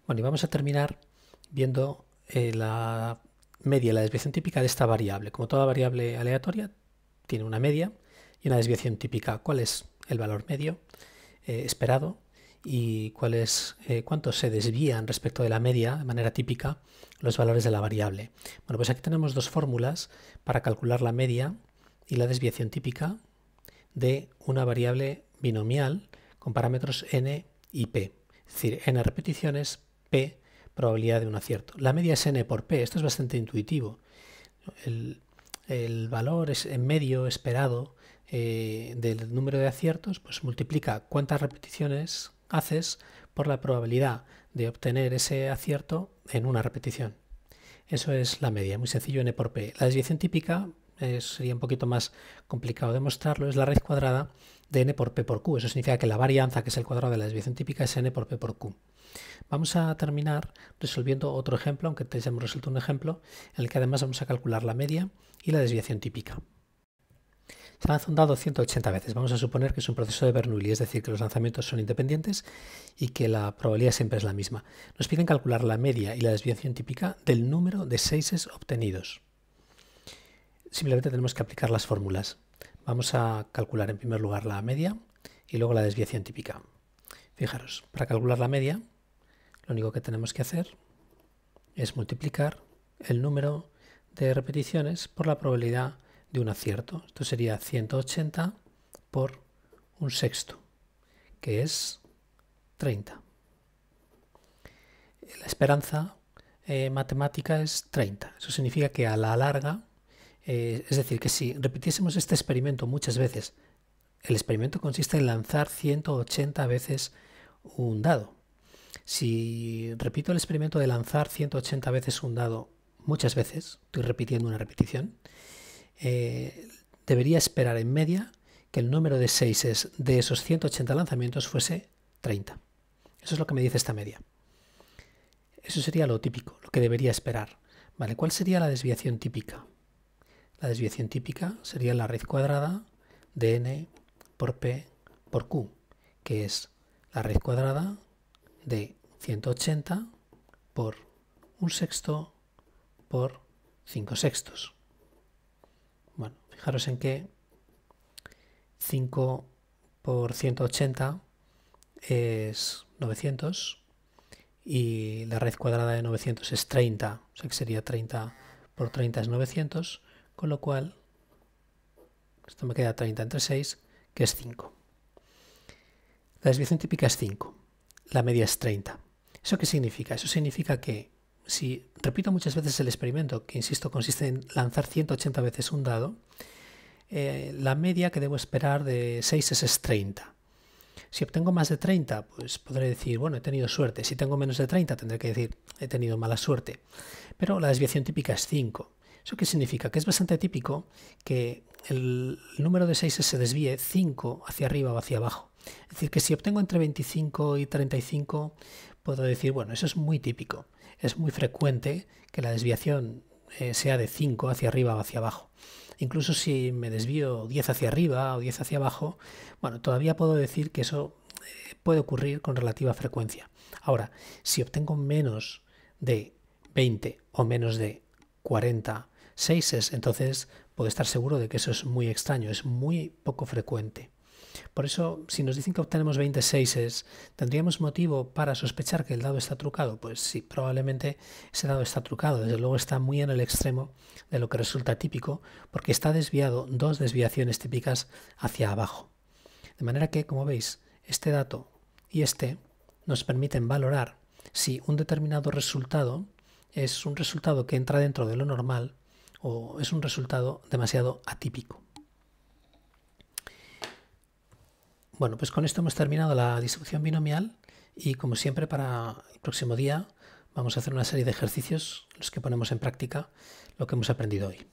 Bueno, y vamos a terminar viendo la media y la desviación típica de esta variable. Como toda variable aleatoria, tiene una media y una desviación típica. ¿Cuál es el valor medio esperado y cuánto se desvían respecto de la media de manera típica los valores de la variable? Bueno, pues aquí tenemos dos fórmulas para calcular la media y la desviación típica de una variable binomial con parámetros n y p, es decir, n repeticiones, p probabilidad de un acierto. La media es n por p, esto es bastante intuitivo. El valor es en medio esperado del número de aciertos, pues multiplica cuántas repeticiones haces por la probabilidad de obtener ese acierto en una repetición. Eso es la media, muy sencillo, n por p. La desviación típica sería un poquito más complicado de mostrarlo, es la raíz cuadrada de n por p por q. Eso significa que la varianza, que es el cuadrado de la desviación típica, es n por p por q. Vamos a terminar resolviendo otro ejemplo, aunque te hayamos resuelto un ejemplo, en el que además vamos a calcular la media y la desviación típica. Se lanza un dado 180 veces. Vamos a suponer que es un proceso de Bernoulli, es decir, que los lanzamientos son independientes y que la probabilidad siempre es la misma. Nos piden calcular la media y la desviación típica del número de seises obtenidos. Simplemente tenemos que aplicar las fórmulas. Vamos a calcular en primer lugar la media y luego la desviación típica. Fijaros, para calcular la media, lo único que tenemos que hacer es multiplicar el número de repeticiones por la probabilidad de un acierto. Esto sería 180 por un sexto, que es 30. La esperanza matemática es 30. Eso significa que a la larga, es decir, que si repitiésemos este experimento muchas veces, el experimento consiste en lanzar 180 veces un dado. Si repito el experimento de lanzar 180 veces un dado muchas veces, estoy repitiendo una repetición, debería esperar en media que el número de seises de esos 180 lanzamientos fuese 30. Eso es lo que me dice esta media. Eso sería lo típico, lo que debería esperar. ¿Vale? ¿Cuál sería la desviación típica? La desviación típica sería la raíz cuadrada de n por p por q, que es la raíz cuadrada de 180 por un sexto por 5 sextos. Bueno, fijaros en que 5 por 180 es 900 y la raíz cuadrada de 900 es 30, o sea que sería 30 por 30 es 900, con lo cual esto me queda 30 entre 6, que es 5. La desviación típica es 5, la media es 30. ¿Eso qué significa? Eso significa que si repito muchas veces el experimento, que insisto consiste en lanzar 180 veces un dado, la media que debo esperar de 6 es 30. Si obtengo más de 30, pues podré decir, bueno, he tenido suerte. Si tengo menos de 30, tendré que decir, he tenido mala suerte. Pero la desviación típica es 5. ¿Eso qué significa? Que es bastante típico que el número de 6 se desvíe 5 hacia arriba o hacia abajo. Es decir, que si obtengo entre 25 y 35, puedo decir, bueno, eso es muy típico. Es muy frecuente que la desviación sea de 5 hacia arriba o hacia abajo. Incluso si me desvío 10 hacia arriba o 10 hacia abajo, bueno, todavía puedo decir que eso puede ocurrir con relativa frecuencia. Ahora, si obtengo menos de 20 o menos de 40 seises, entonces puedo estar seguro de que eso es muy extraño, es muy poco frecuente. Por eso, si nos dicen que obtenemos 20 seises, ¿tendríamos motivo para sospechar que el dado está trucado? Pues sí, probablemente ese dado está trucado. Desde luego está muy en el extremo de lo que resulta típico, porque está desviado dos desviaciones típicas hacia abajo. De manera que, como veis, este dato y este nos permiten valorar si un determinado resultado es un resultado que entra dentro de lo normal o es un resultado demasiado atípico. Bueno, pues con esto hemos terminado la distribución binomial y como siempre para el próximo día vamos a hacer una serie de ejercicios en los que ponemos en práctica lo que hemos aprendido hoy.